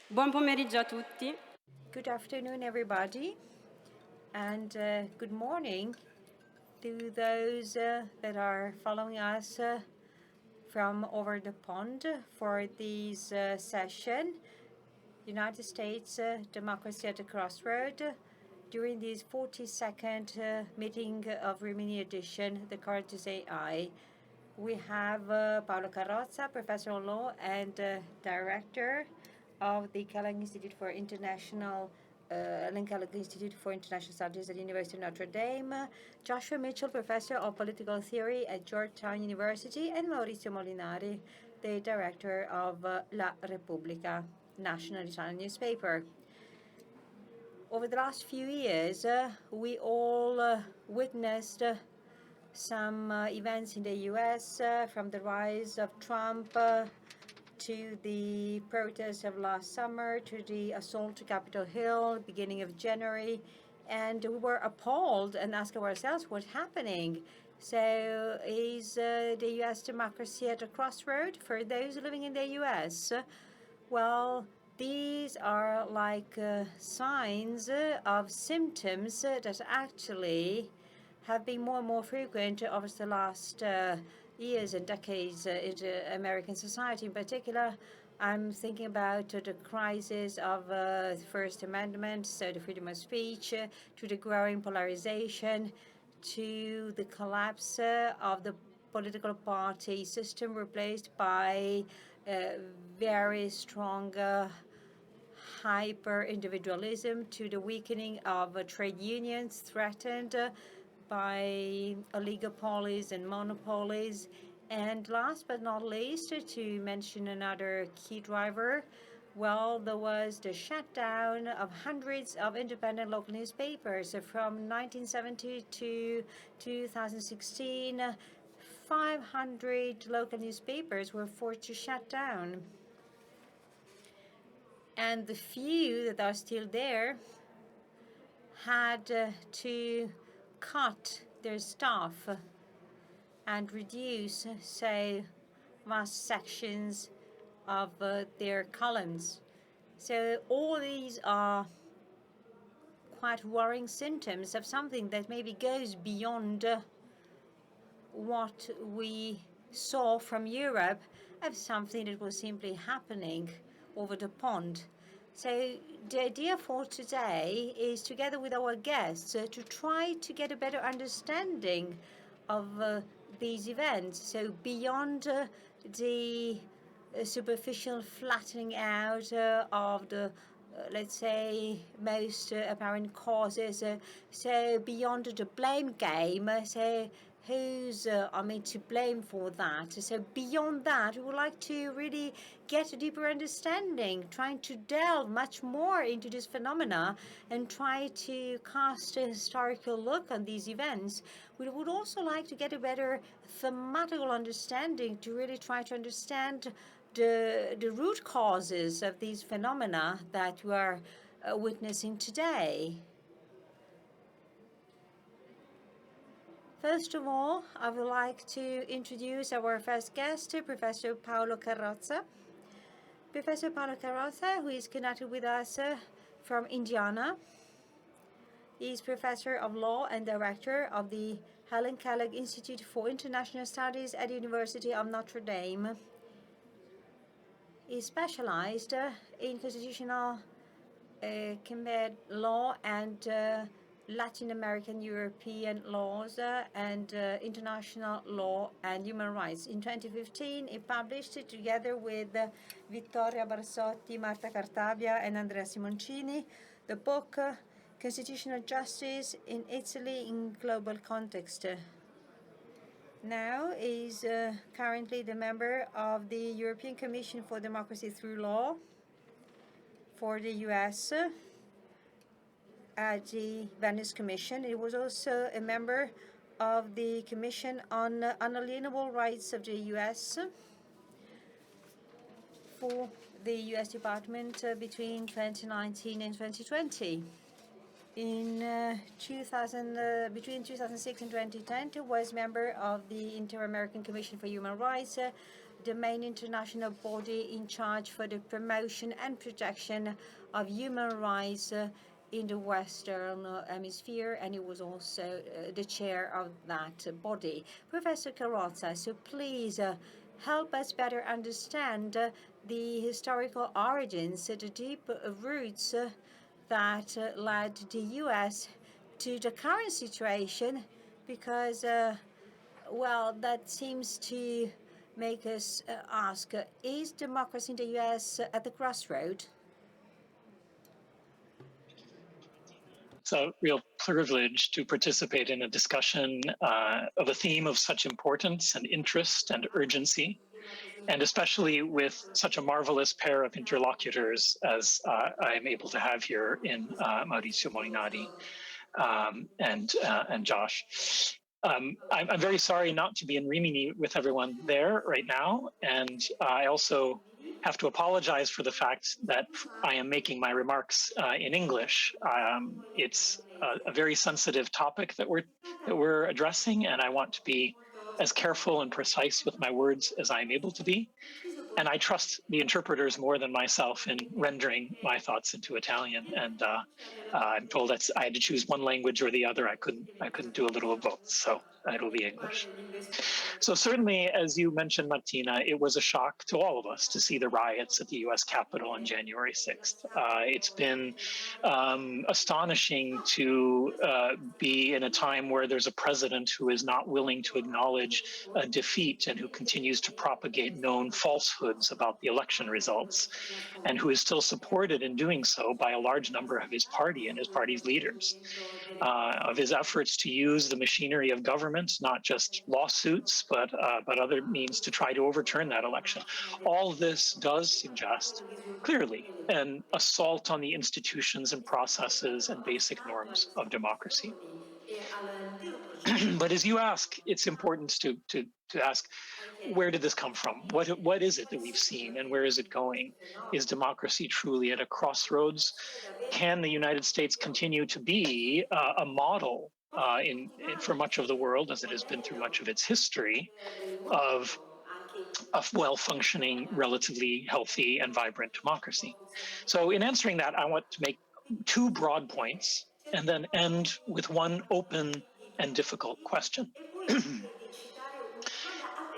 Buon pomeriggio a tutti. Good afternoon, everybody, and good morning to those that are following us from over the pond for this session, United States Democracy at the Crossroad, during this 42nd meeting of Rimini Edition, The Courageous AI. We have Paolo Carrozza, Professor of Law and Director of the Kellogg Institute for International Studies at the University of Notre Dame, Joshua Mitchell, Professor of Political Theory at Georgetown University, and Maurizio Molinari, the Director of La Repubblica, national Italian newspaper. Over the last few years, we all witnessed some events in the U.S., from the rise of Trump to the protests of last summer, to the assault to Capitol Hill, beginning of January, and we were appalled and asked ourselves what's happening. So is the U.S. democracy at a crossroad for those living in the U.S.? Well, these are like signs of symptoms that actually have been more and more frequent over the last years and decades in American society. In particular, I'm thinking about the crisis of the First Amendment, so the freedom of speech, to the growing polarization, to the collapse of the political party system replaced by very strong hyper-individualism, to the weakening of trade unions threatened by oligopolies and monopolies. And last but not least, to mention another key driver, well, there was the shutdown of hundreds of independent local newspapers from 1970 to 2016. 500 local newspapers were forced to shut down. And the few that are still there had to cut their staff and reduce, say, vast sections of their columns. So all these are quite worrying symptoms of something that maybe goes beyond what we saw from Europe, of something that was simply happening over the pond. So the idea for today is, together with our guests, to try to get a better understanding of these events. So beyond the superficial flattening out of the let's say, most apparent causes. So beyond the blame game, so who's to blame for that? So beyond that, we would like to really get a deeper understanding, trying to delve much more into this phenomena and try to cast a historical look on these events. We would also like to get a better thematical understanding to really try to understand the root causes of these phenomena that we are witnessing today. First of all, I would like to introduce our first guest, Professor Paolo Carrozza. Professor Paolo Carrozza, who is connected with us from Indiana, is Professor of Law and Director of the Helen Kellogg Institute for International Studies at the University of Notre Dame. He specialized in constitutional law and Latin American European laws and international law and human rights. In 2015, he published, together with Vittoria Barsotti, Marta Cartabia, and Andrea Simoncini, the book Constitutional Justice in Italy in Global Context. Now is currently the member of the European Commission for Democracy Through Law for the US at the Venice Commission. He was also a member of the Commission on Unalienable Rights of the US for the US Department between 2019 and 2020. In between 2006 and 2010, he was member of the Inter-American Commission for Human Rights, the main international body in charge for the promotion and protection of human rights in the Western Hemisphere, and he was also the chair of that body. Professor Carrozza, so please help us better understand the historical origins, the deep roots that led the U.S. to the current situation, because, well, that seems to make us ask, is democracy in the U.S. at the crossroad? It's a real privilege to participate in a discussion of a theme of such importance and interest and urgency, and especially with such a marvelous pair of interlocutors as I'm able to have here in Maurizio Molinari and Josh. I'm very sorry not to be in Rimini with everyone there right now, and I also have to apologize for the fact that I am making my remarks in English. It's a very sensitive topic that we're addressing, and I want to be as careful and precise with my words as I'm able to be. And I trust the interpreters more than myself in rendering my thoughts into Italian. And I'm told that I had to choose one language or the other. I couldn't do a little of both, so it'll be English. So certainly, as you mentioned, Martina, it was a shock to all of us to see the riots at the U.S. Capitol on January 6th. It's been astonishing to be in a time where there's a president who is not willing to acknowledge a defeat and who continues to propagate known falsehoods about the election results, and who is still supported in doing so by a large number of his party and his party's leaders, of his efforts to use the machinery of government, not just lawsuits, but other means to try to overturn that election. All this does suggest clearly an assault on the institutions and processes and basic norms of democracy. But as you ask, it's important to ask, where did this come from? What is it that we've seen, and where is it going? Is democracy truly at a crossroads? Can the United States continue to be a model for much of the world, as it has been through much of its history, of a well-functioning, relatively healthy and vibrant democracy? So in answering that, I want to make two broad points and then end with one open and difficult question.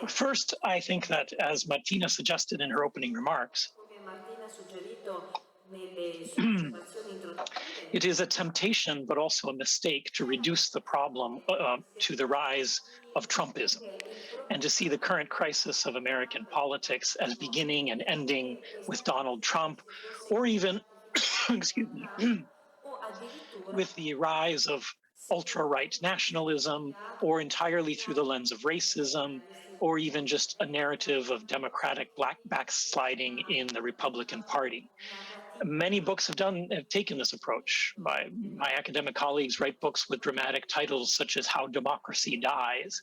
First, I think that, as Martina suggested in her opening remarks, it is a temptation, but also a mistake, to reduce the problem to the rise of Trumpism, and to see the current crisis of American politics as beginning and ending with Donald Trump, or even, excuse me, with the rise of ultra-right nationalism, or entirely through the lens of racism, or even just a narrative of democratic backsliding in the Republican Party. Many books have taken this approach. My academic colleagues write books with dramatic titles such as How Democracy Dies,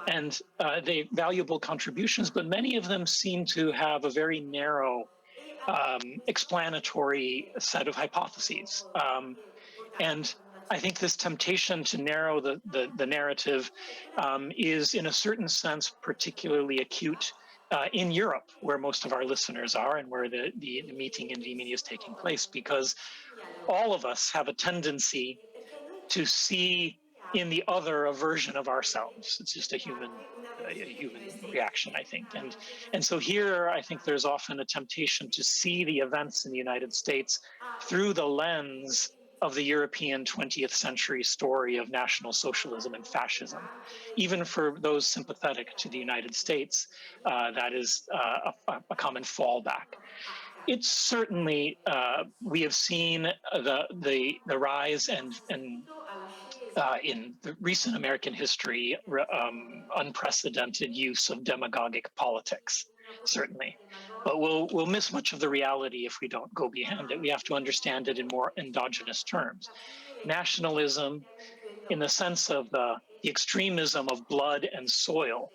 and they valuable contributions, but many of them seem to have a very narrow explanatory set of hypotheses. And I think this temptation to narrow the narrative is, in a certain sense, particularly acute in Europe, where most of our listeners are and where the meeting in Rimini is taking place, because all of us have a tendency to see in the other a version of ourselves. It's just a human reaction, I think. And so here, I think there's often a temptation to see the events in the United States through the lens of the European 20th century story of National Socialism and fascism. Even for those sympathetic to the United States, that is a common fallback. It's certainly we have seen the rise and in the recent American history, unprecedented use of demagogic politics, certainly. But we'll miss much of the reality if we don't go behind it. We have to understand it in more endogenous terms. Nationalism, in the sense of the extremism of blood and soil,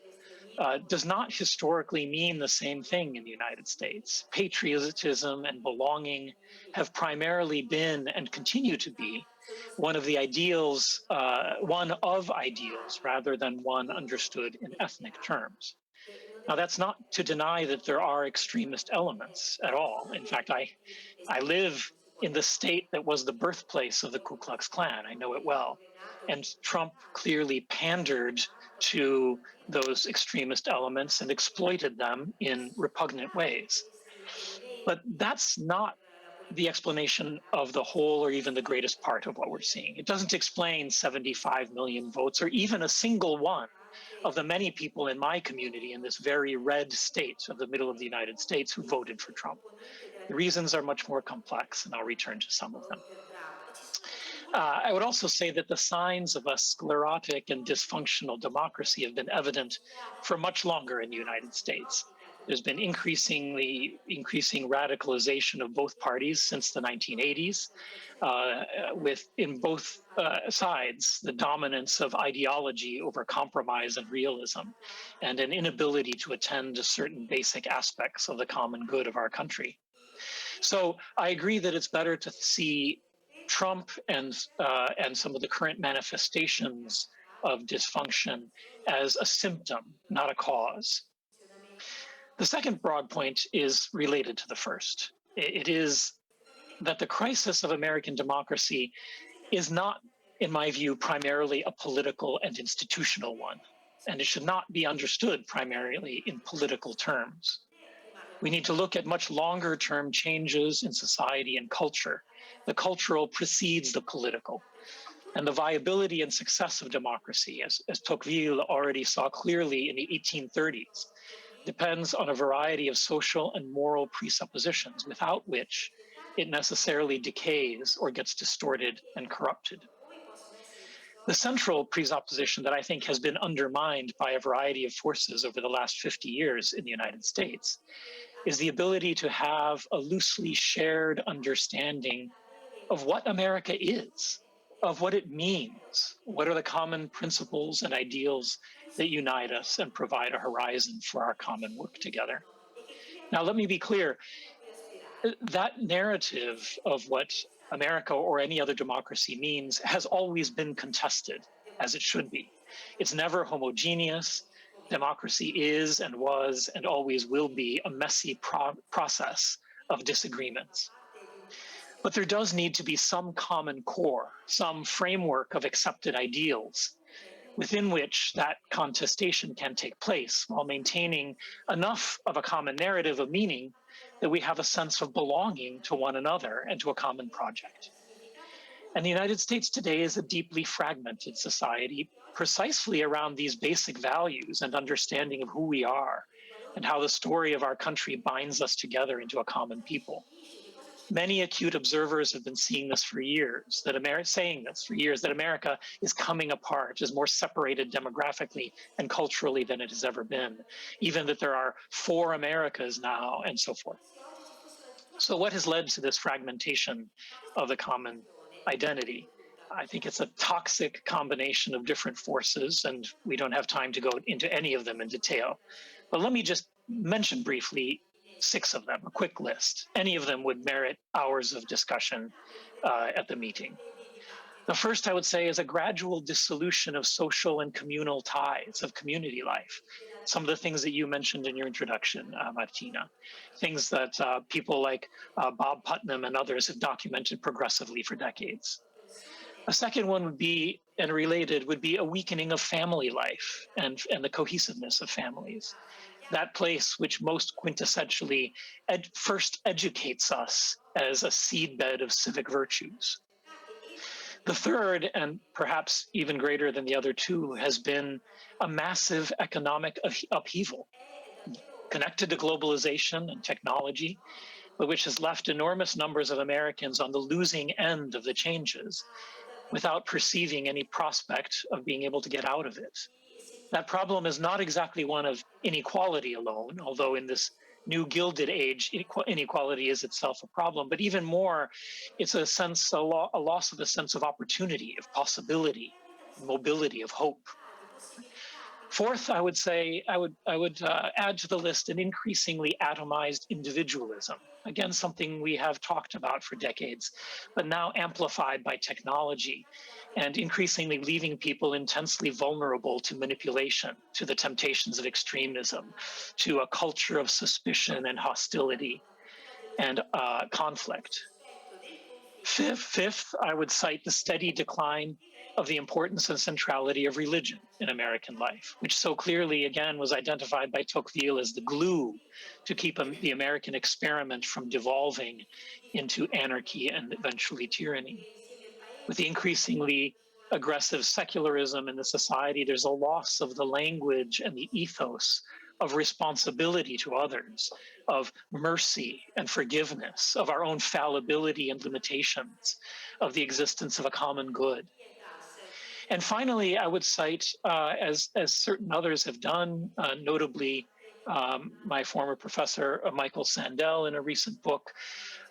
does not historically mean the same thing in the United States. Patriotism and belonging have primarily been and continue to be one of ideals rather than one understood in ethnic terms. Now, that's not to deny that there are extremist elements at all. In fact, I live in the state that was the birthplace of the Ku Klux Klan. I know it well. And Trump clearly pandered to those extremist elements and exploited them in repugnant ways. But that's not the explanation of the whole or even the greatest part of what we're seeing. It doesn't explain 75 million votes or even a single one of the many people in my community in this very red state of the middle of the United States who voted for Trump. The reasons are much more complex, and I'll return to some of them. I would also say that the signs of a sclerotic and dysfunctional democracy have been evident for much longer in the United States. There's been increasing radicalization of both parties since the 1980s, with in both sides the dominance of ideology over compromise and realism, and an inability to attend to certain basic aspects of the common good of our country. So I agree that it's better to see Trump and some of the current manifestations of dysfunction as a symptom, not a cause. The second broad point is related to the first. It is that the crisis of American democracy is not, in my view, primarily a political and institutional one, and it should not be understood primarily in political terms. We need to look at much longer term changes in society and culture. The cultural precedes the political. And the viability and success of democracy, as Tocqueville already saw clearly in the 1830s, depends on a variety of social and moral presuppositions, without which it necessarily decays or gets distorted and corrupted. The central presupposition that I think has been undermined by a variety of forces over the last 50 years in the United States is the ability to have a loosely shared understanding of what America is, of what it means, what are the common principles and ideals that unite us and provide a horizon for our common work together. Now, let me be clear, that narrative of what America or any other democracy means has always been contested, as it should be. It's never homogeneous. Democracy is and was and always will be a messy process of disagreements. But there does need to be some common core, some framework of accepted ideals within which that contestation can take place while maintaining enough of a common narrative of meaning that we have a sense of belonging to one another and to a common project. And the United States today is a deeply fragmented society precisely around these basic values and understanding of who we are and how the story of our country binds us together into a common people. Many acute observers have been seeing this for years, that America is coming apart, is more separated demographically and culturally than it has ever been, even that there are 4 Americas now, and so forth. So what has led to this fragmentation of the common identity? I think it's a toxic combination of different forces, and we don't have time to go into any of them in detail. But let me just mention briefly 6 of them, a quick list. Any of them would merit hours of discussion at the meeting. The first, I would say, is a gradual dissolution of social and communal ties of community life. Some of the things that you mentioned in your introduction, Martina, things that people like Bob Putnam and others have documented progressively for decades. A second one would be, and related, would be a weakening of family life and the cohesiveness of families. That place which most quintessentially first educates us as a seedbed of civic virtues. The third, and perhaps even greater than the other 2, has been a massive economic upheaval connected to globalization and technology, but which has left enormous numbers of Americans on the losing end of the changes without perceiving any prospect of being able to get out of it. That problem is not exactly one of inequality alone, although in this new Gilded Age, inequality is itself a problem, but even more, it's a loss of a sense of opportunity, of possibility, mobility, of hope. Fourth, I would say, I would add to the list an increasingly atomized individualism. Again, something we have talked about for decades, but now amplified by technology and increasingly leaving people intensely vulnerable to manipulation, to the temptations of extremism, to a culture of suspicion and hostility and conflict. Fifth, I would cite the steady decline of the importance and centrality of religion in American life, which so clearly, again, was identified by Tocqueville as the glue to keep the American experiment from devolving into anarchy and eventually tyranny. With the increasingly aggressive secularism in the society, there's a loss of the language and the ethos of responsibility to others, of mercy and forgiveness, of our own fallibility and limitations, of the existence of a common good. And finally, I would cite, as certain others have done, notably my former professor, Michael Sandel, in a recent book,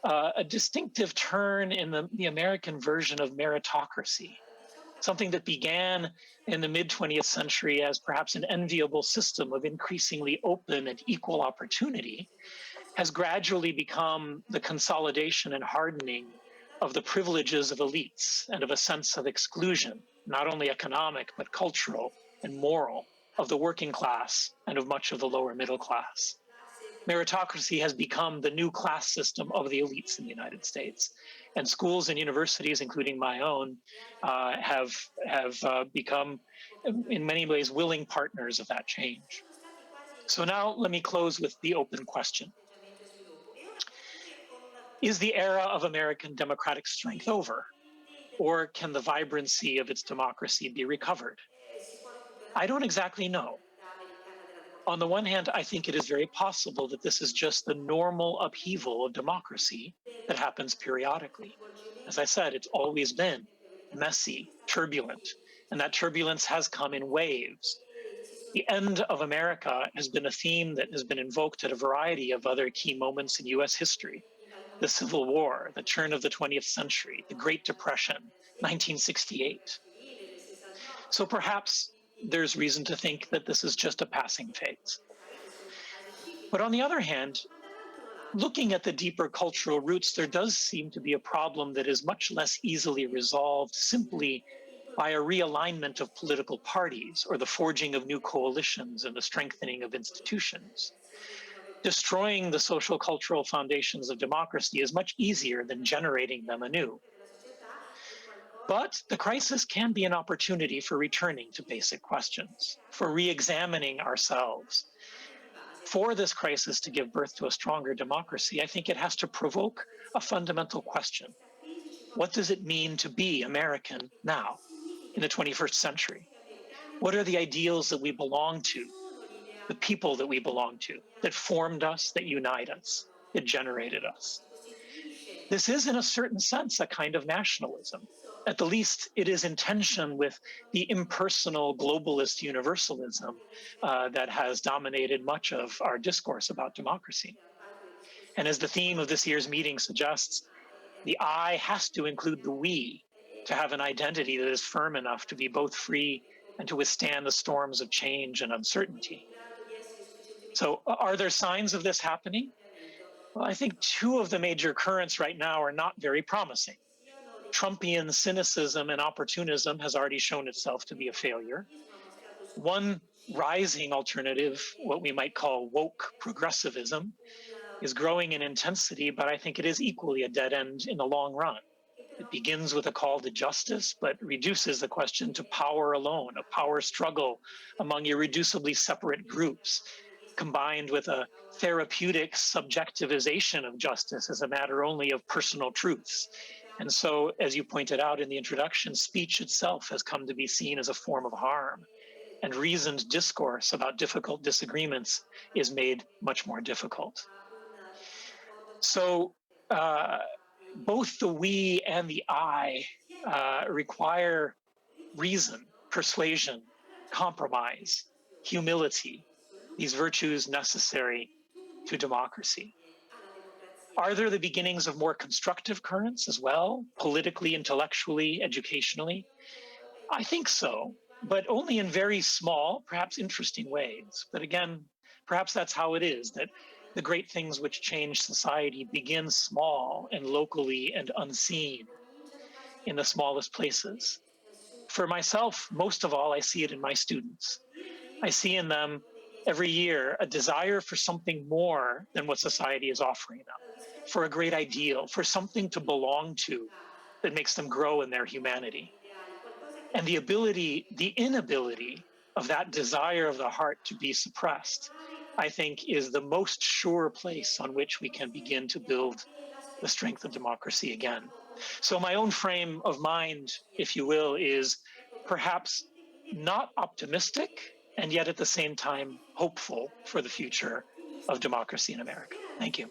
a distinctive turn in the American version of meritocracy, something that began in the mid-20th century as perhaps an enviable system of increasingly open and equal opportunity, has gradually become the consolidation and hardening of the privileges of elites and of a sense of exclusion, not only economic, but cultural and moral, of the working class and of much of the lower middle class. Meritocracy has become the new class system of the elites in the United States. And schools and universities, including my own, have become, in many ways, willing partners of that change. So now let me close with the open question. Is the era of American democratic strength over? Or can the vibrancy of its democracy be recovered? I don't exactly know. On the one hand, I think it is very possible that this is just the normal upheaval of democracy that happens periodically. As I said, it's always been messy, turbulent, and that turbulence has come in waves. The end of America has been a theme that has been invoked at a variety of other key moments in US history. The Civil War, the turn of the 20th century, the Great Depression, 1968. So perhaps there's reason to think that this is just a passing phase. But on the other hand, looking at the deeper cultural roots, there does seem to be a problem that is much less easily resolved simply by a realignment of political parties or the forging of new coalitions and the strengthening of institutions. Destroying the social cultural foundations of democracy is much easier than generating them anew. But the crisis can be an opportunity for returning to basic questions, for re-examining ourselves. For this crisis to give birth to a stronger democracy, I think it has to provoke a fundamental question. What does it mean to be American now, in the 21st century? What are the ideals that we belong to, the people that we belong to, that formed us, that unite us, that generated us? This is, in a certain sense, a kind of nationalism. At the least, it is in tension with the impersonal globalist universalism that has dominated much of our discourse about democracy. And as the theme of this year's meeting suggests, the I has to include the we to have an identity that is firm enough to be both free and to withstand the storms of change and uncertainty. So are there signs of this happening? Well, I think two of the major currents right now are not very promising. Trumpian cynicism and opportunism has already shown itself to be a failure. One rising alternative, what we might call woke progressivism, is growing in intensity, but I think it is equally a dead end in the long run. It begins with a call to justice, but reduces the question to power alone, a power struggle among irreducibly separate groups, combined with a therapeutic subjectivization of justice as a matter only of personal truths. And so, as you pointed out in the introduction, speech itself has come to be seen as a form of harm, and reasoned discourse about difficult disagreements is made much more difficult. So both the we and the I require reason, persuasion, compromise, humility, these virtues necessary to democracy. Are there the beginnings of more constructive currents as well, politically, intellectually, educationally? I think so, but only in very small, perhaps interesting ways. But again, perhaps that's how it is, that the great things which change society begin small and locally and unseen in the smallest places. For myself, most of all, I see it in my students. I see in them every year a desire for something more than what society is offering them, for a great ideal, for something to belong to that makes them grow in their humanity. And the inability of that desire of the heart to be suppressed, I think, is the most sure place on which we can begin to build the strength of democracy again. So my own frame of mind, if you will, is perhaps not optimistic, and yet at the same time hopeful for the future of democracy in America. Thank you.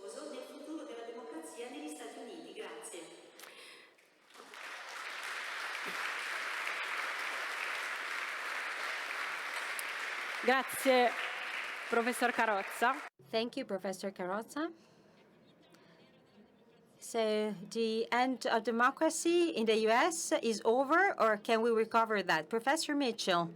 Grazie, Professor Carrozza. Thank you, Professor Carrozza. So the end of democracy in the U.S. is over, or can we recover that? Professor Mitchell,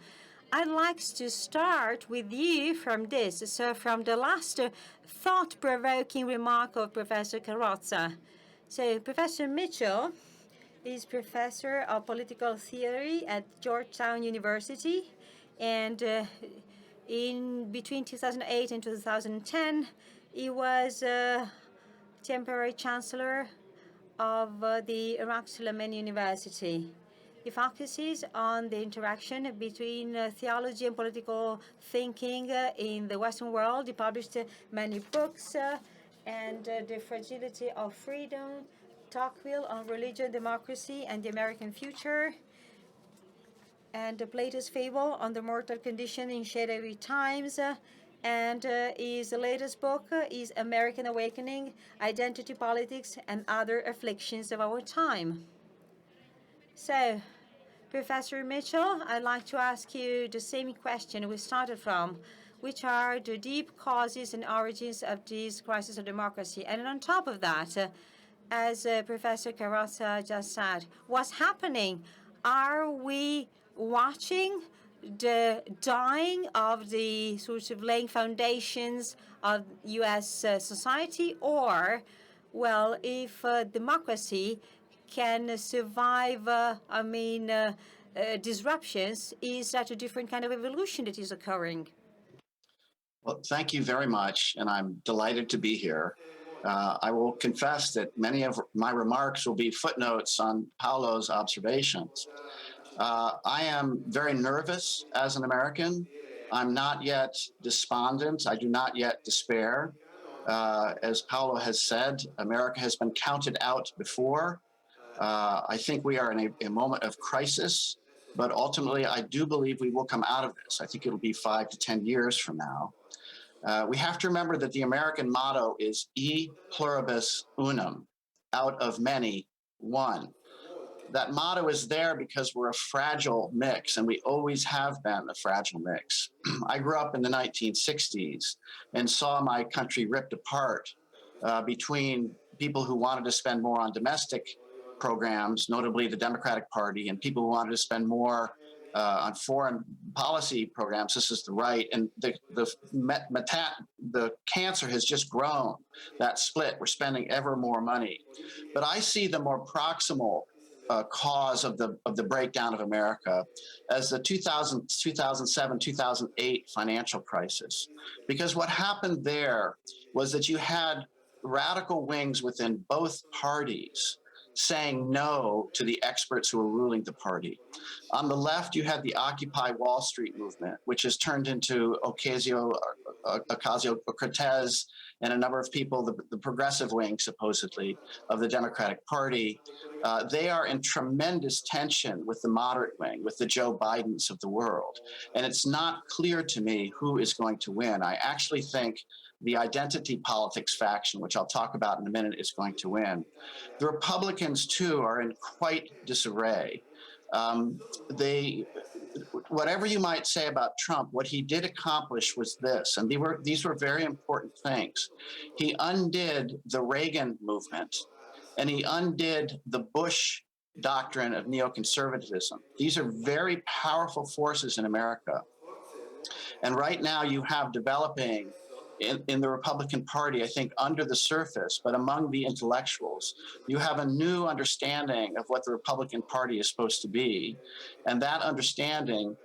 I'd like to start with you from this. So from the last thought-provoking remark of Professor Carrozza. So Professor Mitchell is professor of political theory at Georgetown University, and in between 2008 and 2010, he was temporary chancellor of the Iraq Suleiman University. He focuses on the interaction between theology and political thinking in the Western world. He published many books, and The Fragility of Freedom, Tocqueville on Religion, Democracy, and the American Future, and Plato's Fable on the Mortal Condition in Shadowy Times, and his latest book is American Awakening, Identity Politics, and Other Afflictions of Our Time. So, Professor Mitchell, I'd like to ask you the same question we started from. Which are the deep causes and origins of this crisis of democracy? And on top of that, as Professor Carrozza just said, what's happening? Are we watching the dying of the sort of laying foundations of U.S. society? Or, well, if democracy can survive, disruptions, is that a different kind of evolution that is occurring? Well, thank you very much, and I'm delighted to be here. I will confess that many of my remarks will be footnotes on Paolo's observations. I am very nervous as an American. I'm not yet despondent. I do not yet despair. As Paolo has said, America has been counted out before. I think we are in a moment of crisis, but ultimately I do believe we will come out of this. I think it'll be 5 to 10 years from now. We have to remember that the American motto is E pluribus unum, out of many, one. That motto is there because we're a fragile mix, and we always have been a fragile mix. I grew up in the 1960s and saw my country ripped apart between people who wanted to spend more on domestic programs, notably the Democratic Party, and people who wanted to spend more on foreign policy programs. This is the right, and the cancer has just grown. That split, we're spending ever more money. But I see the more proximal cause of the breakdown of America as the 2007, 2008 financial crisis. Because what happened there was that you had radical wings within both parties saying no to the experts who were ruling the party. On the left, you had the Occupy Wall Street movement, which has turned into Ocasio-Cortez and a number of people, the progressive wing, supposedly, of the Democratic Party, they are in tremendous tension with the moderate wing, with the Joe Bidens of the world. And it's not clear to me who is going to win. I actually think the identity politics faction, which I'll talk about in a minute, is going to win. The Republicans, too, are in quite disarray. Whatever you might say about Trump, what he did accomplish was this, and these were very important things. He undid the Reagan movement, and he undid the Bush doctrine of neoconservatism. These are very powerful forces in America. And right now you have developing in the Republican Party, I think, under the surface, but among the intellectuals, you have a new understanding of what the Republican Party is supposed to be. And that understanding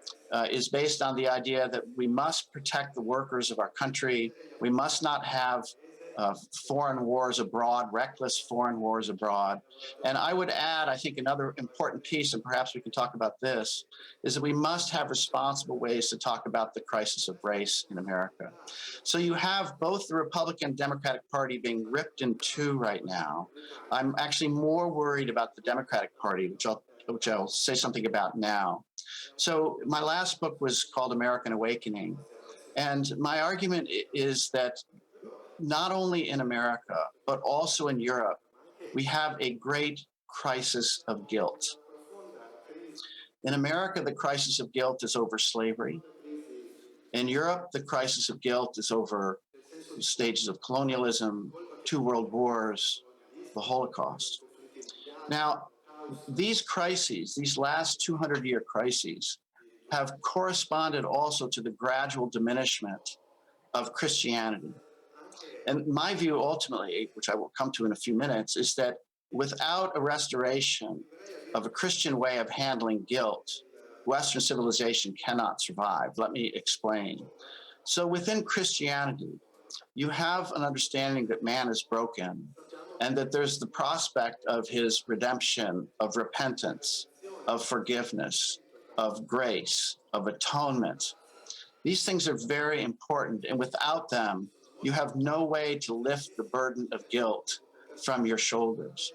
is based on the idea that we must protect the workers of our country. We must not have foreign wars abroad, reckless foreign wars abroad. And I would add, I think another important piece, and perhaps we can talk about this, is that we must have responsible ways to talk about the crisis of race in America. So you have both the Republican and Democratic Party being ripped in two right now. I'm actually more worried about the Democratic Party, which I'll say something about now. So my last book was called American Awakening. And my argument is that not only in America, but also in Europe, we have a great crisis of guilt. In America, the crisis of guilt is over slavery. In Europe, the crisis of guilt is over stages of colonialism, 2 world wars, the Holocaust. Now, these crises, these last 200-year crises, have corresponded also to the gradual diminishment of Christianity. And my view ultimately, which I will come to in a few minutes, is that without a restoration of a Christian way of handling guilt, Western civilization cannot survive. Let me explain. So within Christianity, you have an understanding that man is broken and that there's the prospect of his redemption, of repentance, of forgiveness, of grace, of atonement. These things are very important, and without them, you have no way to lift the burden of guilt from your shoulders.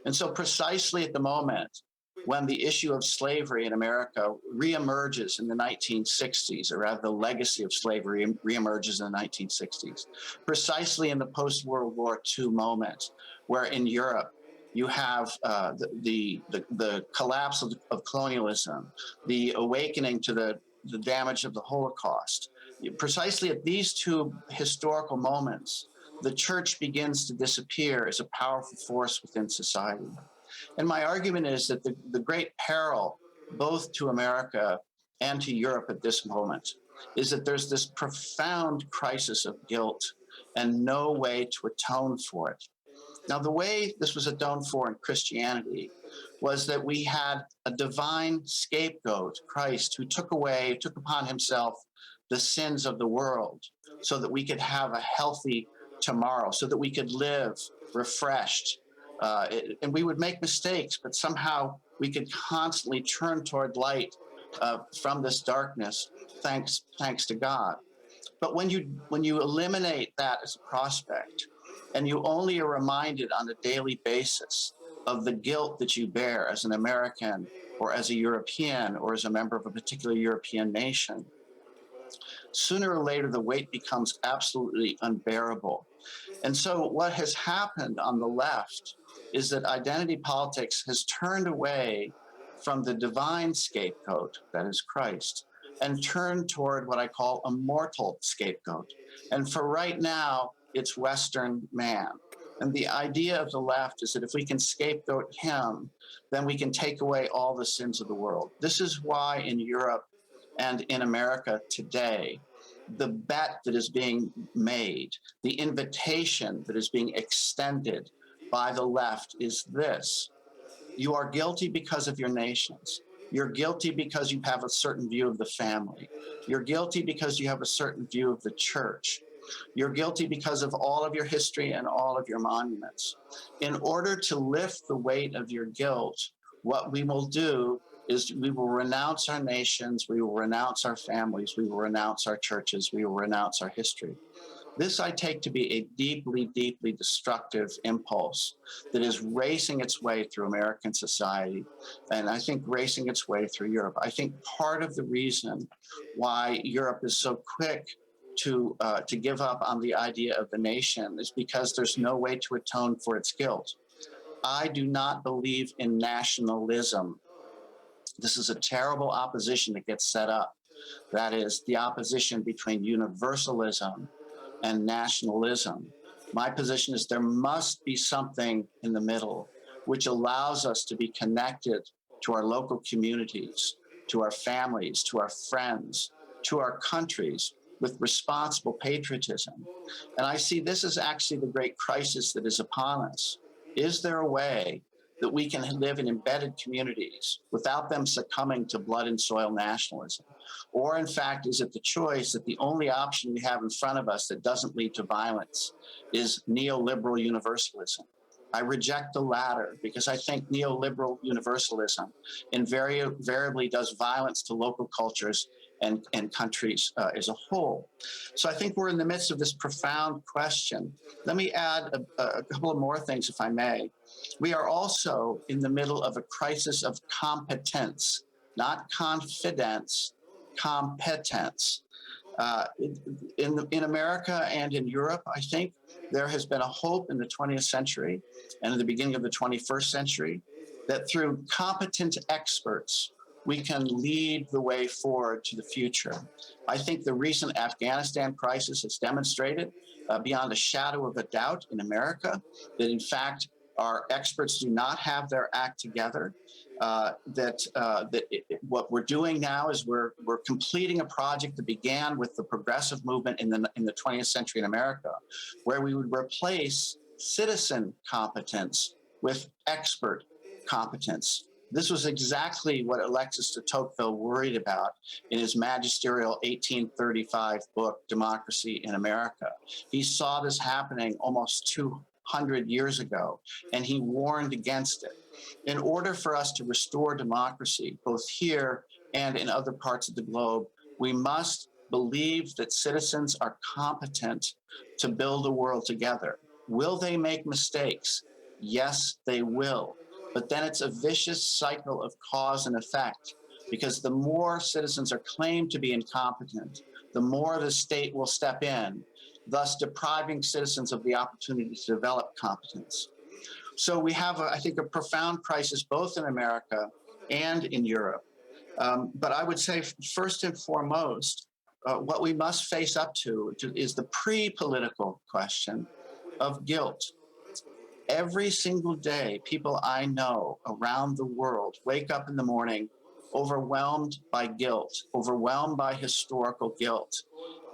And so precisely at the moment when the issue of slavery in America reemerges in the 1960s, or rather the legacy of slavery reemerges in the 1960s, precisely in the post-World War II moment, where in Europe you have the collapse of colonialism, the awakening to the damage of the Holocaust. Precisely at these two historical moments, the church begins to disappear as a powerful force within society. And my argument is that the great peril, both to America and to Europe at this moment, is that there's this profound crisis of guilt and no way to atone for it. Now, the way this was atoned for in Christianity was that we had a divine scapegoat, Christ, who took upon himself the sins of the world so that we could have a healthy tomorrow, so that we could live refreshed. And we would make mistakes, but somehow we could constantly turn toward light from this darkness, thanks to God. But when you eliminate that as a prospect, and you only are reminded on a daily basis of the guilt that you bear as an American or as a European or as a member of a particular European nation, sooner or later the weight becomes absolutely unbearable. And so what has happened on the left is that identity politics has turned away from the divine scapegoat, that is Christ, and turned toward what I call a mortal scapegoat. And for right now, it's Western man. And the idea of the left is that if we can scapegoat him, then we can take away all the sins of the world. This is why in Europe and in America today, the bet that is being made, the invitation that is being extended by the left is this: you are guilty because of your nations. You're guilty because you have a certain view of the family. You're guilty because you have a certain view of the church. You're guilty because of all of your history and all of your monuments. In order to lift the weight of your guilt, what we will do is we will renounce our nations, we will renounce our families, we will renounce our churches, we will renounce our history. This I take to be a deeply, deeply destructive impulse that is racing its way through American society, and I think racing its way through Europe. I think part of the reason why Europe is so quick to give up on the idea of the nation is because there's no way to atone for its guilt. I do not believe in nationalism. This is a terrible opposition that gets set up. That is the opposition between universalism and nationalism. My position is there must be something in the middle which allows us to be connected to our local communities, to our families, to our friends, to our countries with responsible patriotism. And I see this as actually the great crisis that is upon us. Is there a way that we can live in embedded communities without them succumbing to blood and soil nationalism? Or in fact, is it the choice that the only option we have in front of us that doesn't lead to violence is neoliberal universalism? I reject the latter because I think neoliberal universalism invariably does violence to local cultures and countries as a whole. So I think we're in the midst of this profound question. Let me add a couple of more things, if I may. We are also in the middle of a crisis of competence, not confidence, competence. In America and in Europe, I think there has been a hope in the 20th century and in the beginning of the 21st century that through competent experts, we can lead the way forward to the future. I think the recent Afghanistan crisis has demonstrated beyond a shadow of a doubt in America that in fact our experts do not have their act together. What we're doing now is we're completing a project that began with the progressive movement in the 20th century in America, where we would replace citizen competence with expert competence. This was exactly what Alexis de Tocqueville worried about in his magisterial 1835 book, Democracy in America. He saw this happening almost 200 years ago, and he warned against it. In order for us to restore democracy, both here and in other parts of the globe, we must believe that citizens are competent to build a world together. Will they make mistakes? Yes, they will. But then it's a vicious cycle of cause and effect, because the more citizens are claimed to be incompetent, the more the state will step in, thus depriving citizens of the opportunity to develop competence. So we have, I think, a profound crisis both in America and in Europe. But I would say, first and foremost, what we must face up to is the pre-political question of guilt. Every single day, people I know around the world wake up in the morning overwhelmed by guilt, overwhelmed by historical guilt.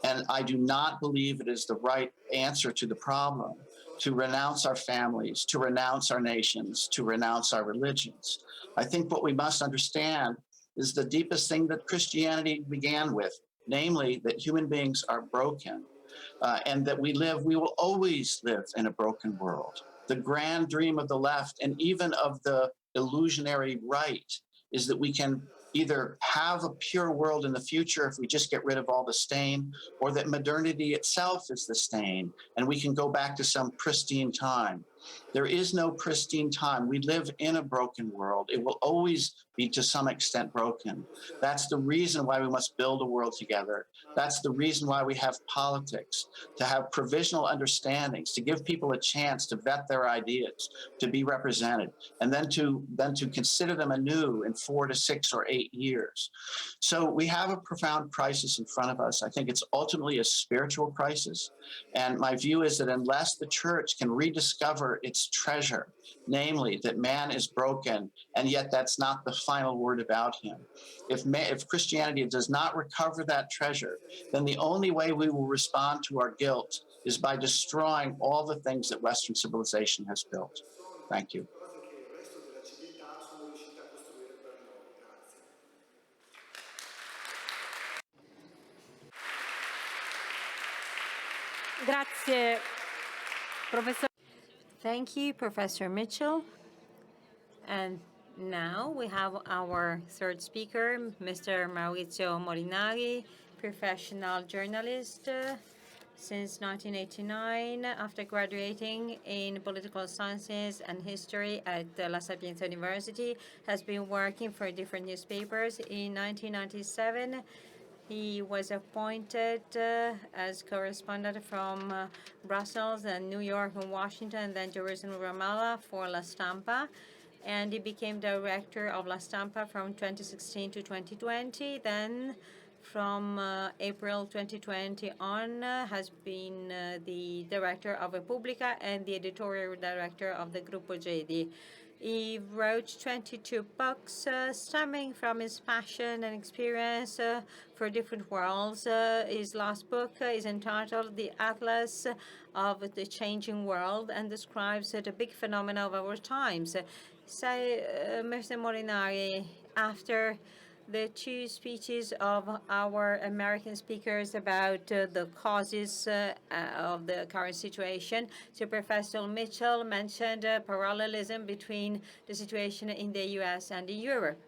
And I do not believe it is the right answer to the problem to renounce our families, to renounce our nations, to renounce our religions. I think what we must understand is the deepest thing that Christianity began with, namely that human beings are broken and that we will always live in a broken world. The grand dream of the left and even of the illusionary right is that we can either have a pure world in the future if we just get rid of all the stain, or that modernity itself is the stain and we can go back to some pristine time. There is no pristine time. We live in a broken world. It will always be to some extent broken. That's the reason why we must build a world together. That's the reason why we have politics, to have provisional understandings, to give people a chance to vet their ideas, to be represented, and then to consider them anew in 4 to 6 or 8 years. So we have a profound crisis in front of us. I think it's ultimately a spiritual crisis. And my view is that unless the church can rediscover its treasure, namely that man is broken, and yet that's not the final word about him. If Christianity does not recover that treasure, then the only way we will respond to our guilt is by destroying all the things that Western civilization has built. Thank you. Grazie, professor. Thank you, Professor Mitchell. And Now we have our third speaker, Mr. Maurizio Molinari, professional journalist since 1989. After graduating in political sciences and history at La Sapienza University, has been working for different newspapers. In 1997, he was appointed as correspondent from Brussels and New York and Washington, and then Jerusalem, Ramallah for La Stampa. And he became director of La Stampa from 2016 to 2020. Then from April 2020 on, has been the director of Repubblica and the editorial director of the Gruppo Gedi. He wrote 22 books stemming from his passion and experience for different worlds. His last book is entitled The Atlas of the Changing World and describes the big phenomena of our times. So, Mr. Molinari, after the two speeches of our American speakers about the causes of the current situation. So Professor Mitchell mentioned parallelism between the situation in the US and Europe.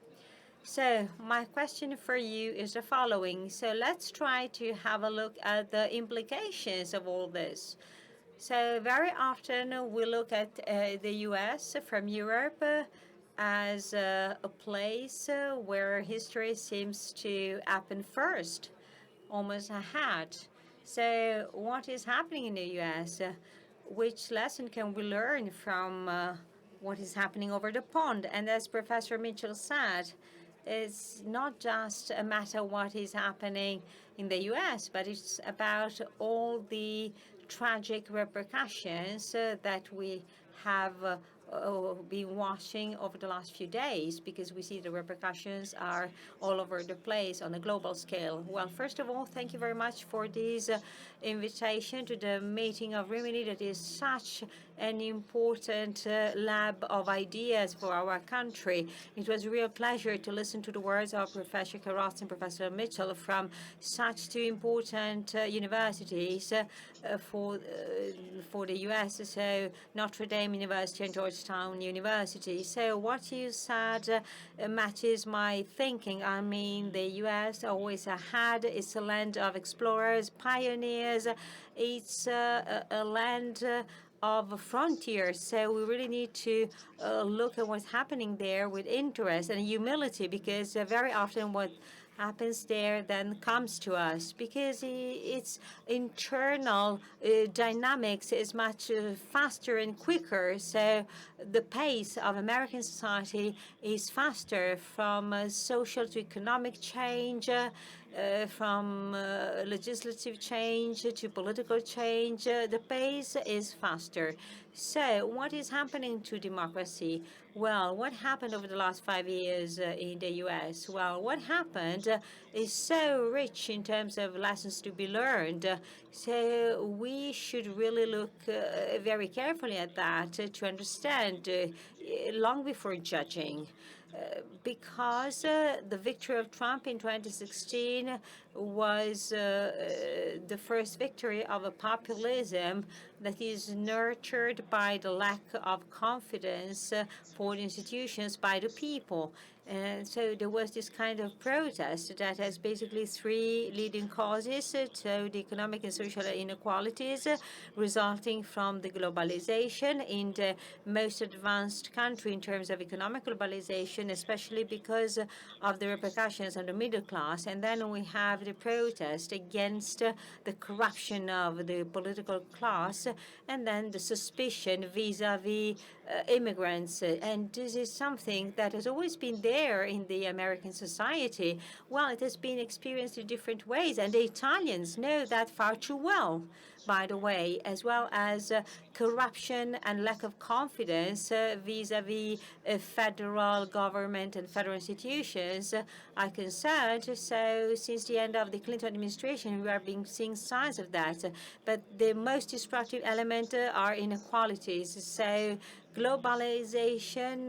So my question for you is the following. So let's try to have a look at the implications of all this. So very often we look at the US from Europe as a place where history seems to happen first, almost ahead. So what is happening in the US? Which lesson can we learn from what is happening over the pond? And as Professor Mitchell said, it's not just a matter of what is happening in the US, but it's about all the tragic repercussions that we have been watching over the last few days, because we see the repercussions are all over the place on a global scale. Well, first of all, thank you very much for this invitation to the meeting of Rimini. That is such an important lab of ideas for our country. It was a real pleasure to listen to the words of Professor Carrozza and Professor Mitchell from such two important universities for the U.S., so Notre Dame University and Georgetown University. So what you said matches my thinking. I mean, the U.S. always had it's a land of explorers, pioneers. It's a land of frontiers. So we really need to look at what's happening there with interest and humility, because very often what happens there then comes to us, because its internal dynamics is much faster and quicker. So the pace of American society is faster, from social to economic change, from legislative change to political change. The pace is faster. So what is happening to democracy? Well, what happened over the last 5 years in the U.S.? Well, what happened is so rich in terms of lessons to be learned. So we should really look very carefully at that to understand long before judging. Because the victory of Trump in 2016 was the first victory of a populism that is nurtured by the lack of confidence for the institutions by the people. And so there was this kind of protest that has basically three leading causes. So the economic and social inequalities resulting from the globalization in the most advanced country in terms of economic globalization, especially because of the repercussions on the middle class. And then we have the protest against the corruption of the political class, and then the suspicion vis-a-vis immigrants. And this is something that has always been there in the American society. Well, it has been experienced in different ways, and the Italians know that far too well, by the way, as well as corruption and lack of confidence vis-a-vis federal government and federal institutions are concerned. So since the end of the Clinton administration, we are seeing signs of that. But the most destructive element are inequalities. So globalization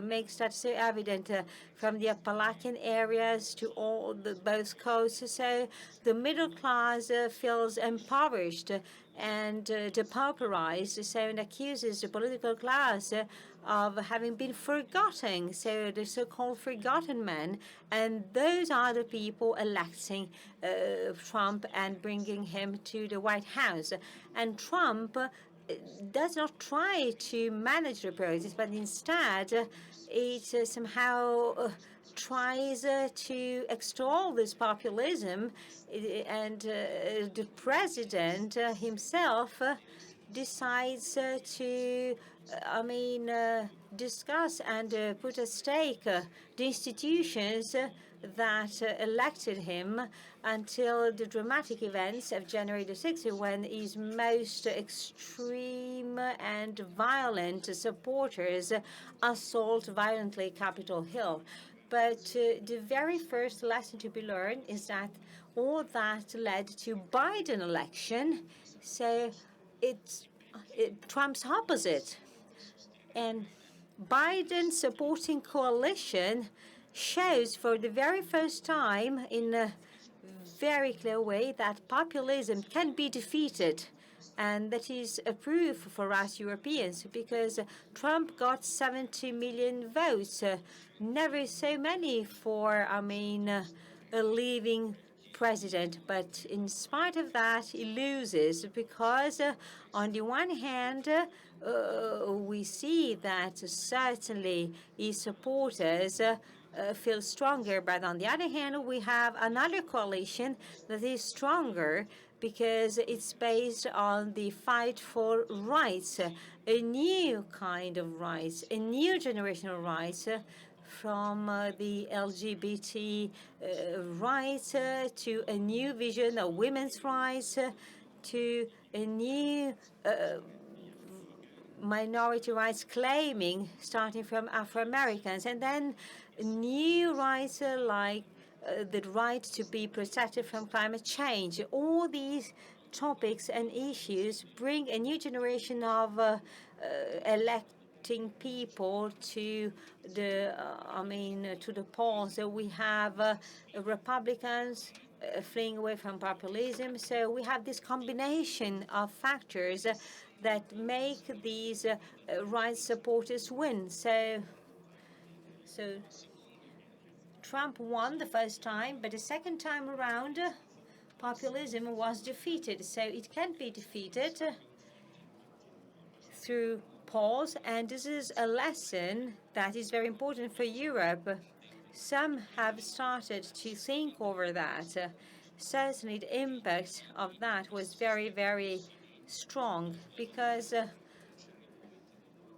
makes that so evident from the Appalachian areas to all both coasts. So the middle class feels impoverished and depauperized, so it accuses the political class of having been forgotten, so the so-called forgotten men, and those are the people electing Trump and bringing him to the White House. And Trump does not try to manage the process, but instead it somehow tries to extol this populism, and the president himself decides to, discuss and put at stake the institutions that elected him until the dramatic events of January the 6th, when his most extreme and violent supporters assault violently Capitol Hill. But the very first lesson to be learned is that all that led to Biden election. So it's Trump's opposite. And Biden's supporting coalition shows for the very first time in a very clear way that populism can be defeated. And that is a proof for us Europeans, because Trump got 70 million votes, never so many for, a leaving president. But in spite of that, he loses because, on the one hand, we see that certainly his supporters feel stronger. But on the other hand, we have another coalition that is stronger because it's based on the fight for rights, a new kind of rights, a new generation of rights, from the LGBT rights to a new vision of women's rights to a new minority rights claiming, starting from Afro-Americans, and then new rights like the right to be protected from climate change. All these topics and issues bring a new generation of electing people to the, to the polls. So we have Republicans fleeing away from populism. So we have this combination of factors that make these rights supporters win. So Trump won the first time, but the second time around, populism was defeated. So it can be defeated through polls, and this is a lesson that is very important for Europe. Some have started to think over that. Certainly the impact of that was very, very strong, because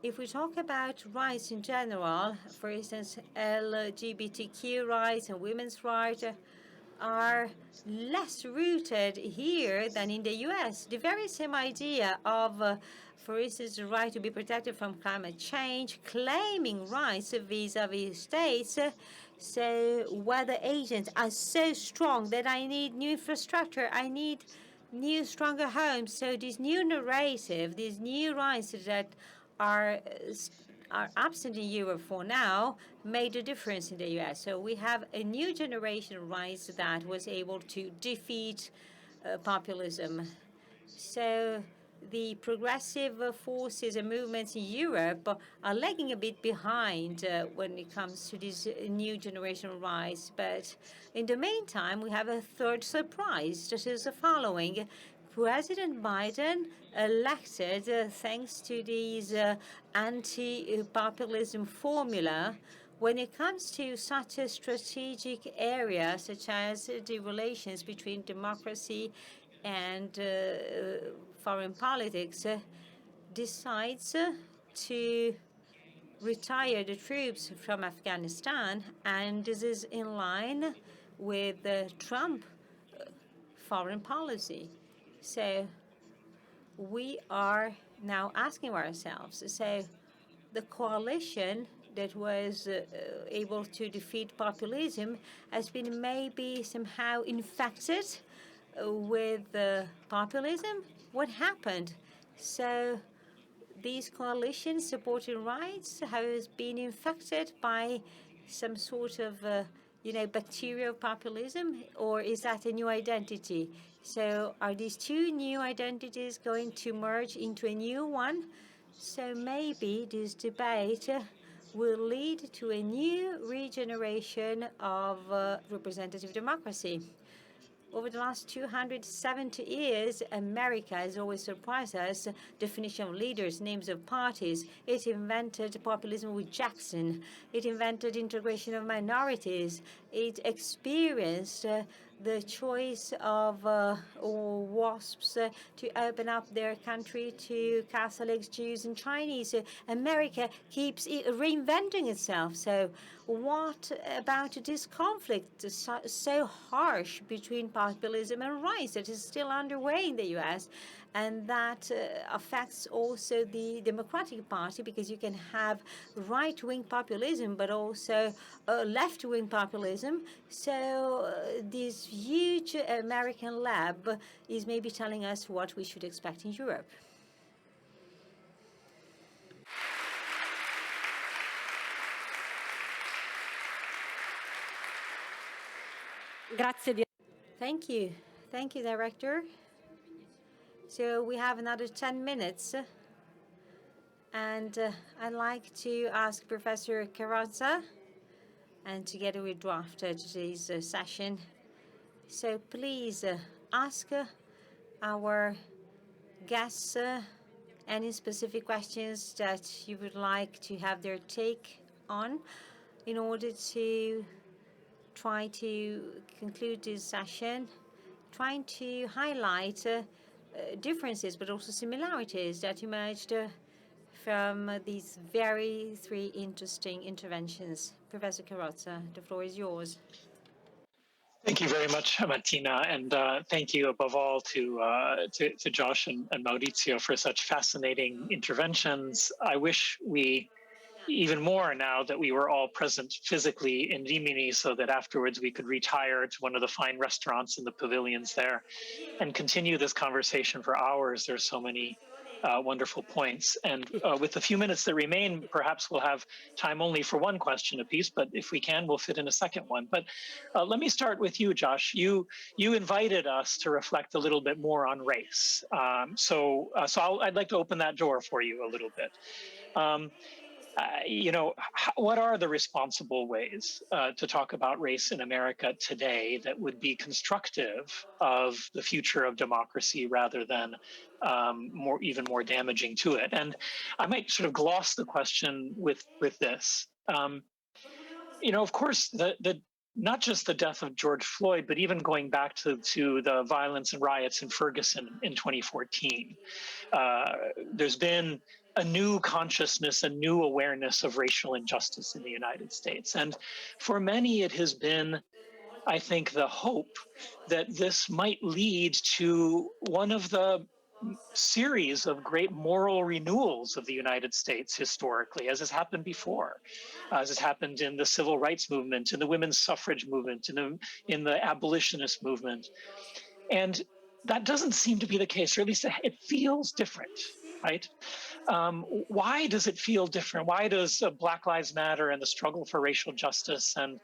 if we talk about rights in general, for instance, LGBTQ rights and women's rights are less rooted here than in the US. The very same idea of, for instance, the right to be protected from climate change, claiming rights vis-a-vis states. So weather agents are so strong that I need new infrastructure, I need new, stronger homes. So this new narrative, these new rights that are absent in Europe for now, made a difference in the US. So we have a new generation of rights that was able to defeat populism. So the progressive forces and movements in Europe are lagging a bit behind when it comes to this new generation of rights. But in the meantime, we have a third surprise. This is the following. President Biden elected, thanks to these anti-populism formula, when it comes to such a strategic area, such as the relations between democracy and foreign politics, decides to retire the troops from Afghanistan, and this is in line with Trump foreign policy. So we are now asking ourselves, so the coalition that was able to defeat populism has been maybe somehow infected with populism? What happened? So these coalitions supporting rights have been infected by some sort of bacterial populism, or is that a new identity? So are these two new identities going to merge into a new one? So maybe this debate will lead to a new regeneration of representative democracy. Over the last 270 years, America has always surprised us. Definition of leaders, names of parties. It invented populism with Jackson. It invented integration of minorities. It experienced the choice of WASPs to open up their country to Catholics, Jews, and Chinese. America keeps reinventing itself. So what about this conflict so harsh between populism and rights that is still underway in the U.S.? And that affects also the Democratic Party, because you can have right-wing populism, but also left-wing populism. So this huge American lab is maybe telling us what we should expect in Europe. Grazie. Thank you. Thank you, Director. So we have another 10 minutes. And I'd like to ask Professor Carrozza, and together we drafted today's session. So please ask our guests any specific questions that you would like to have their take on in order to try to conclude this session, trying to highlight differences but also similarities that emerged from these three interesting interventions. Professor Carrozza, the floor is yours. Thank you very much, Martina, and thank you above all to Josh and Maurizio for such fascinating interventions. I wish we even more now that we were all present physically in Rimini, so that afterwards we could retire to one of the fine restaurants in the pavilions there and continue this conversation for hours. There's so many wonderful points. And with the few minutes that remain, perhaps we'll have time only for one question apiece, but if we can, we'll fit in a second one. But let me start with you, Josh. You invited us to reflect a little bit more on race. So I'd like to open that door for you a little bit. What are the responsible ways to talk about race in America today that would be constructive of the future of democracy rather than even more damaging to it? And I might sort of gloss the question with this. Of course, not just the death of George Floyd, but even going back to the violence and riots in Ferguson in 2014, there's been a new consciousness, a new awareness of racial injustice in the United States. And for many, it has been, I think, the hope that this might lead to one of the series of great moral renewals of the United States historically, as has happened before, as has happened in the civil rights movement, in the women's suffrage movement, in the abolitionist movement. And that doesn't seem to be the case, or at least it feels different, right? Why does it feel different? Why does Black Lives Matter and the struggle for racial justice and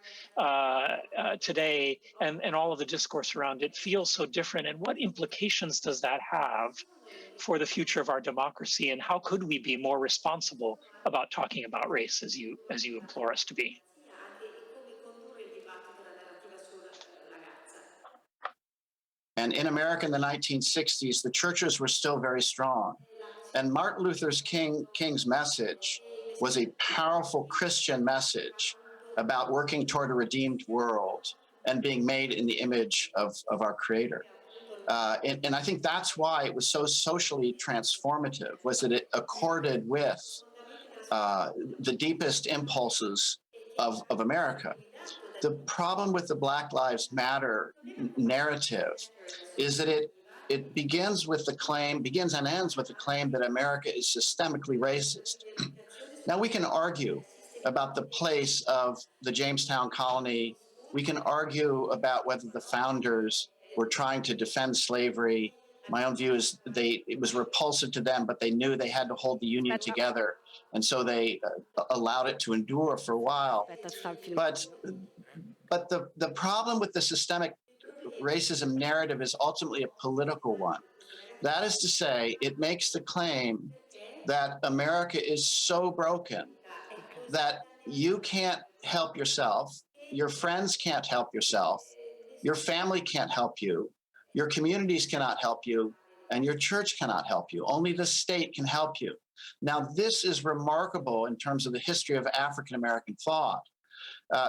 today and all of the discourse around it feel so different? And what implications does that have for the future of our democracy? And how could we be more responsible about talking about race as you implore us to be? And in America in the 1960s, the churches were still very strong. And Martin Luther King's message was a powerful Christian message about working toward a redeemed world and being made in the image of our Creator. And I think that's why it was so socially transformative, was that it accorded with the deepest impulses of America. The problem with the Black Lives Matter narrative is that it begins and ends with the claim that America is systemically racist. Now, we can argue about the place of the Jamestown colony. We can argue about whether the founders were trying to defend slavery. My own view is it was repulsive to them, but they knew they had to hold the Union together. And so they allowed it to endure for a while. But the problem with the systemic racism narrative is ultimately a political one. That is to say, it makes the claim that America is so broken that you can't help yourself, your friends can't help yourself, your family can't help you, your communities cannot help you, and your church cannot help you. Only the state can help you. Now, this is remarkable in terms of the history of African American thought,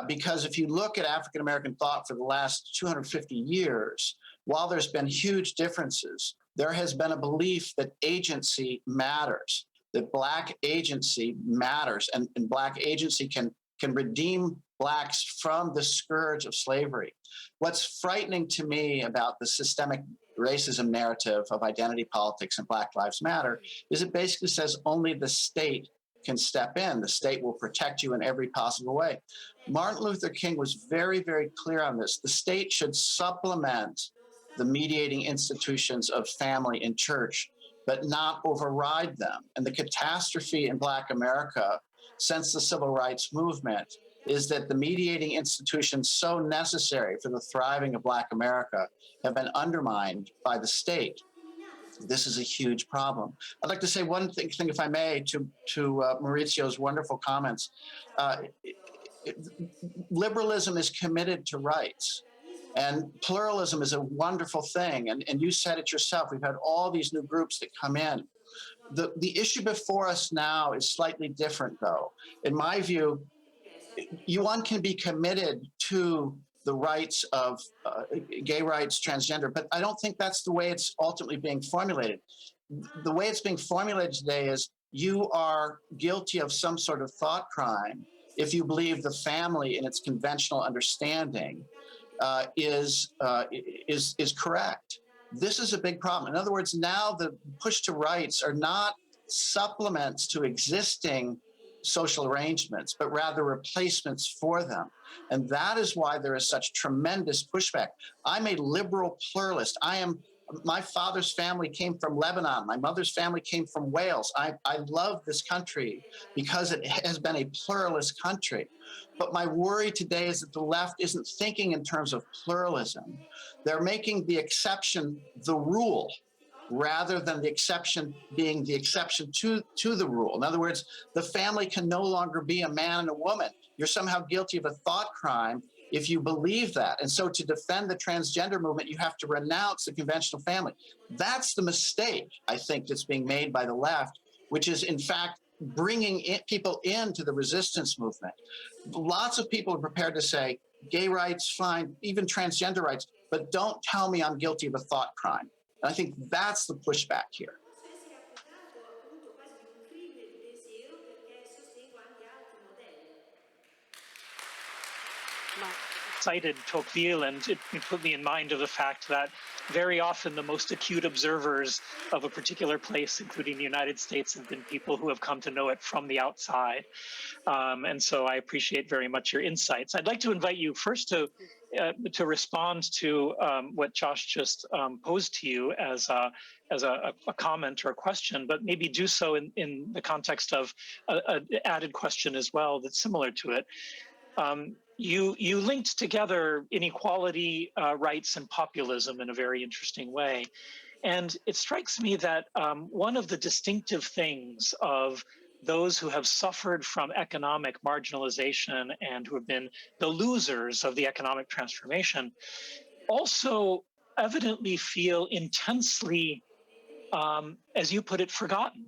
because if you look at African American thought for the last 250 years, while there's been huge differences, there has been a belief that agency matters, that Black agency matters, and Black agency can redeem Blacks from the scourge of slavery. What's frightening to me about the systemic racism narrative of identity politics and Black Lives Matter is it basically says only the state can step in. The state will protect you in every possible way. Martin Luther King was very, very clear on this. The state should supplement the mediating institutions of family and church, but not override them. And the catastrophe in Black America since the Civil Rights Movement is that the mediating institutions so necessary for the thriving of Black America have been undermined by the state. This is a huge problem. I'd like to say one thing, if I may, to Maurizio's wonderful comments. Liberalism is committed to rights, and pluralism is a wonderful thing. And you said it yourself. We've had all these new groups that come in. The issue before us now is slightly different, though. In my view, one can be committed to the rights of gay rights, transgender, but I don't think that's the way it's ultimately being formulated. The way it's being formulated today is you are guilty of some sort of thought crime if you believe the family in its conventional understanding is correct. This is a big problem. In other words, now the push to rights are not supplements to existing social arrangements, but rather replacements for them. And that is why there is such tremendous pushback. I'm a liberal pluralist. My father's family came from Lebanon. My mother's family came from Wales. I love this country because it has been a pluralist country. But my worry today is that the left isn't thinking in terms of pluralism. They're making the exception the rule, rather than the exception being the exception to the rule. In other words, the family can no longer be a man and a woman. You're somehow guilty of a thought crime if you believe that. And so to defend the transgender movement, you have to renounce the conventional family. That's the mistake, I think, that's being made by the left, which is, in fact, bringing people into the resistance movement. Lots of people are prepared to say, gay rights, fine, even transgender rights, but don't tell me I'm guilty of a thought crime. And I think that's the pushback here. Cited Tocqueville, and it put me in mind of the fact that very often the most acute observers of a particular place, including the United States, have been people who have come to know it from the outside. And so I appreciate very much your insights. I'd like to invite you first to respond to what Josh just posed to you as a comment or a question, but maybe do so in the context of an added question as well that's similar to it. You linked together inequality, rights, and populism in a very interesting way. And it strikes me that one of the distinctive things of those who have suffered from economic marginalization and who have been the losers of the economic transformation also evidently feel intensely, as you put it, forgotten.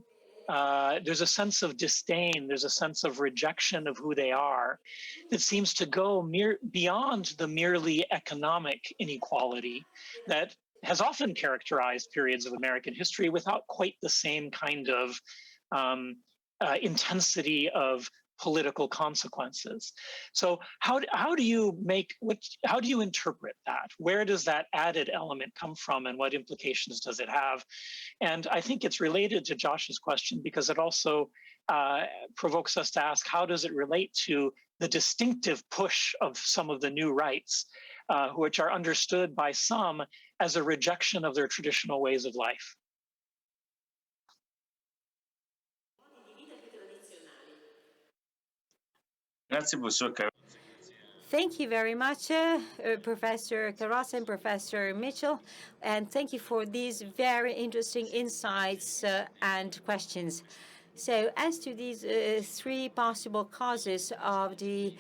There's a sense of disdain, there's a sense of rejection of who they are that seems to go beyond the merely economic inequality that has often characterized periods of American history without quite the same kind of intensity of political consequences. So how do you interpret that? Where does that added element come from, and what implications does it have? And I think it's related to Josh's question because it also provokes us to ask, how does it relate to the distinctive push of some of the new rights, which are understood by some as a rejection of their traditional ways of life? Thank you very much, Professor Carrozza and Professor Mitchell, and thank you for these very interesting insights and questions. So as to these three possible causes of the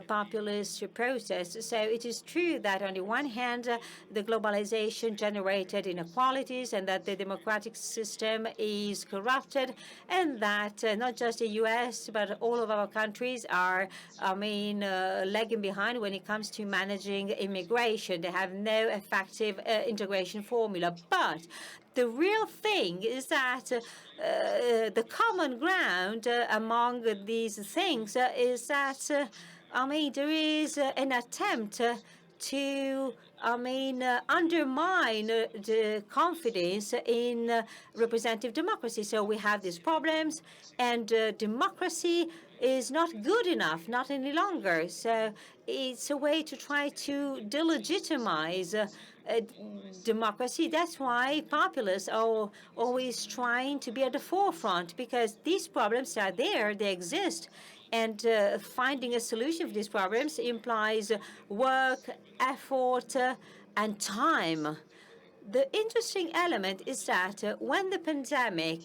populist protest, so it is true that on the one hand, the globalization generated inequalities and that the democratic system is corrupted, and that not just the U.S., but all of our countries are, lagging behind when it comes to managing immigration. They have no effective integration formula. But the real thing is that the common ground among these things is that, there is an attempt to, undermine the confidence in representative democracy. So we have these problems, and democracy is not good enough, not any longer. So it's a way to try to delegitimize democracy. That's why populists are always trying to be at the forefront, because these problems are there, they exist. And finding a solution for these problems implies work, effort, and time. The interesting element is that when the pandemic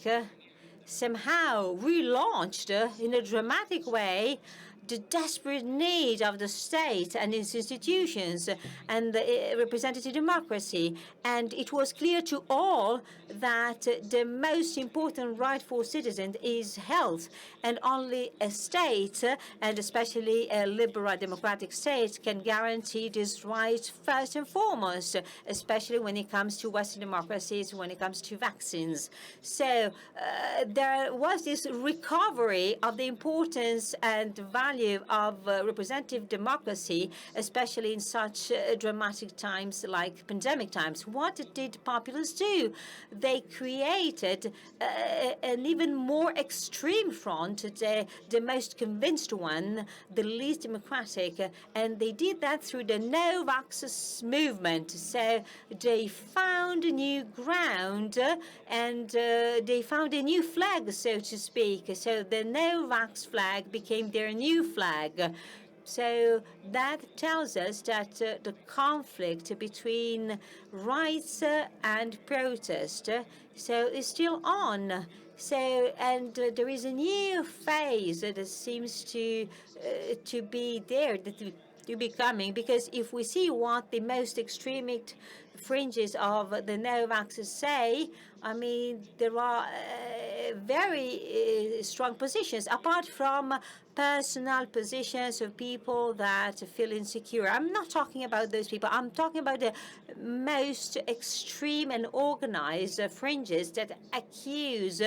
somehow relaunched in a dramatic way the desperate need of the state and its institutions and the representative democracy. And it was clear to all that the most important right for citizens is health. And only a state, and especially a liberal democratic state, can guarantee this right first and foremost, especially when it comes to Western democracies, when it comes to vaccines. So there was this recovery of the importance and value of representative democracy, especially in such dramatic times like pandemic times. What did populists do? They created an even more extreme front, the most convinced one, the least democratic, and they did that through the no-vax movement. So they found a new ground, and they found a new flag, so to speak. So the no-vax flag became their new flag. So that tells us that the conflict between rights and protest is still on. So, and there is a new phase that seems to be there, to be coming, because if we see what the most extremist fringes of the no-vaxxers say, there are very strong positions, apart from personal positions of people that feel insecure. I'm not talking about those people. I'm talking about the most extreme and organized fringes that accuse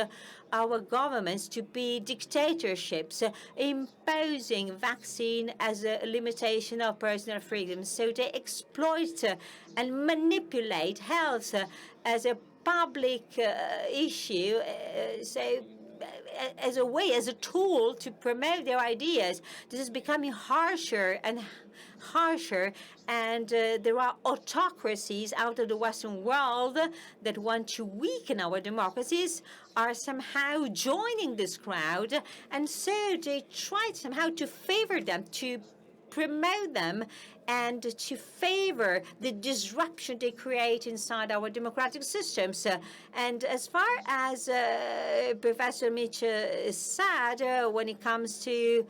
our governments to be dictatorships, imposing vaccine as a limitation of personal freedoms. So they exploit and manipulate health as a public issue, as a way, as a tool to promote their ideas. This is becoming harsher and harsher, and there are autocracies out of the Western world that want to weaken our democracies are somehow joining this crowd, and so they try somehow to favor them, to promote them, and to favor the disruption they create inside our democratic systems. And as far as Professor Mitchell said, when it comes to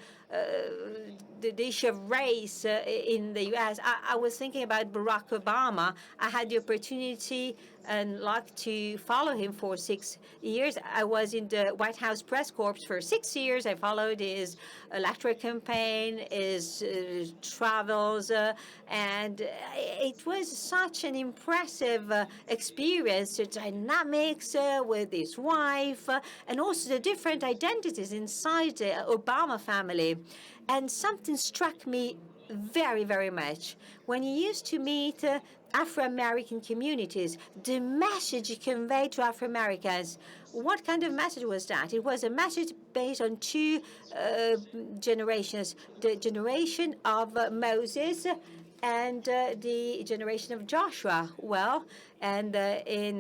the issue of race in the U.S., I was thinking about Barack Obama. I had the opportunity and luck to follow him for 6 years. I was in the White House press corps for 6 years. I followed his electoral campaign, his travels, and it was such an impressive experience, the dynamics with his wife, and also the different identities inside the Obama family. And something struck me very, very much. When you used to meet Afro-American communities, the message you conveyed to Afro-Americans, what kind of message was that? It was a message based on two generations, the generation of Moses and the generation of Joshua. Well, and in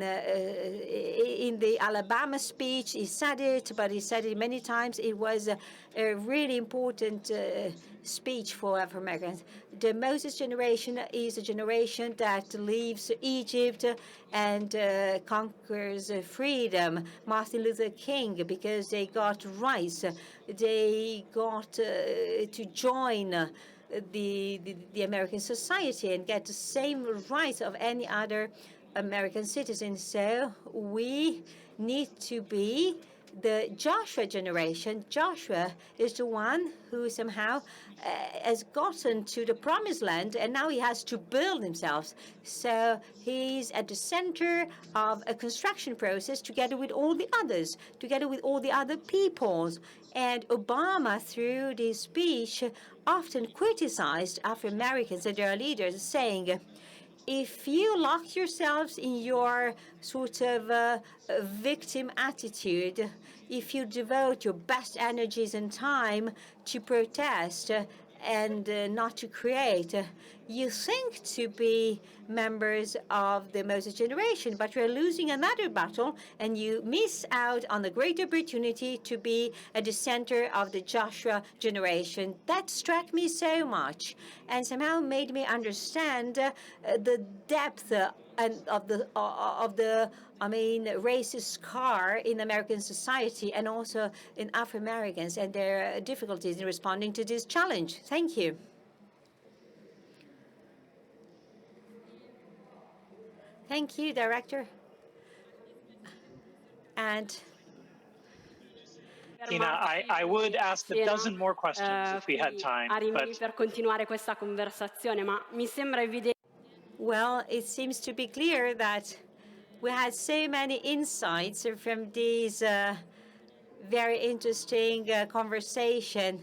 the Alabama speech, he said it, but he said it many times. It was a really important speech for African Americans. The Moses generation is a generation that leaves Egypt and conquers freedom. Martin Luther King, because they got rights, they got to join the American society and get the same rights of any other American citizen. So we need to be the Joshua generation. Joshua is the one who somehow has gotten to the promised land, and now he has to build himself. So he's at the center of a construction process together with all the others, together with all the other peoples. And Obama, through this speech, often criticized African Americans and their leaders, saying, if you lock yourselves in your sort of victim attitude, if you devote your best energies and time to protest and not to create, you think to be members of the Moses generation, but you're losing another battle, and you miss out on the great opportunity to be at the center of the Joshua generation. That struck me so much, and somehow made me understand the depth of the racist scar in American society, and also in African Americans and their difficulties in responding to this challenge. Thank you. Thank you, Director. And Tina, I would ask a dozen more questions if we had time, but per continuare questa conversazione, ma mi sembra evidente. well, it seems to be clear that we had so many insights from this very interesting conversation.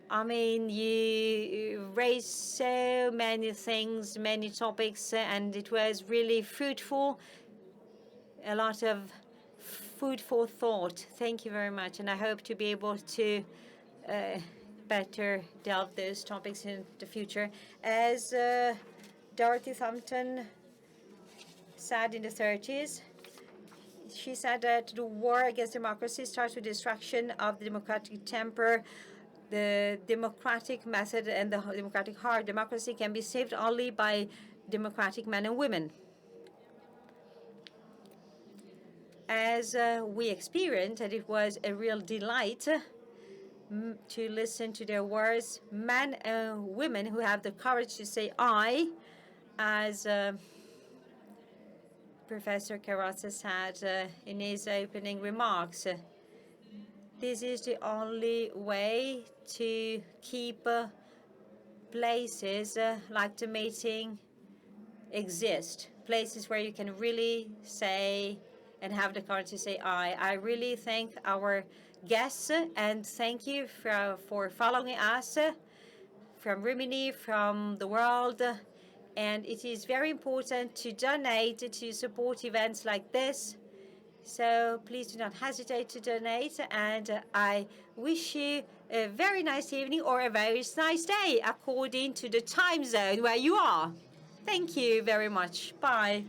I mean, you raised so many things, many topics, and it was really fruitful, a lot of food for thought. Thank you very much, and I hope to be able to better delve those topics in the future. As Dorothy Thumpton said in the 30s, she said that the war against democracy starts with destruction of the democratic temper, the democratic method, and the democratic heart. Democracy can be saved only by democratic men and women. As we experienced, and it was a real delight to listen to their words, men and women who have the courage to say "I," as Professor Carrozza said in his opening remarks. This is the only way to keep places like the meeting exist, places where you can really say and have the courage to say "I." I really thank our guests, and thank you for following us from Rimini, from the world. And it is very important to donate to support events like this. So please do not hesitate to donate, and I wish you a very nice evening or a very nice day according to the time zone where you are. Thank you very much. Bye.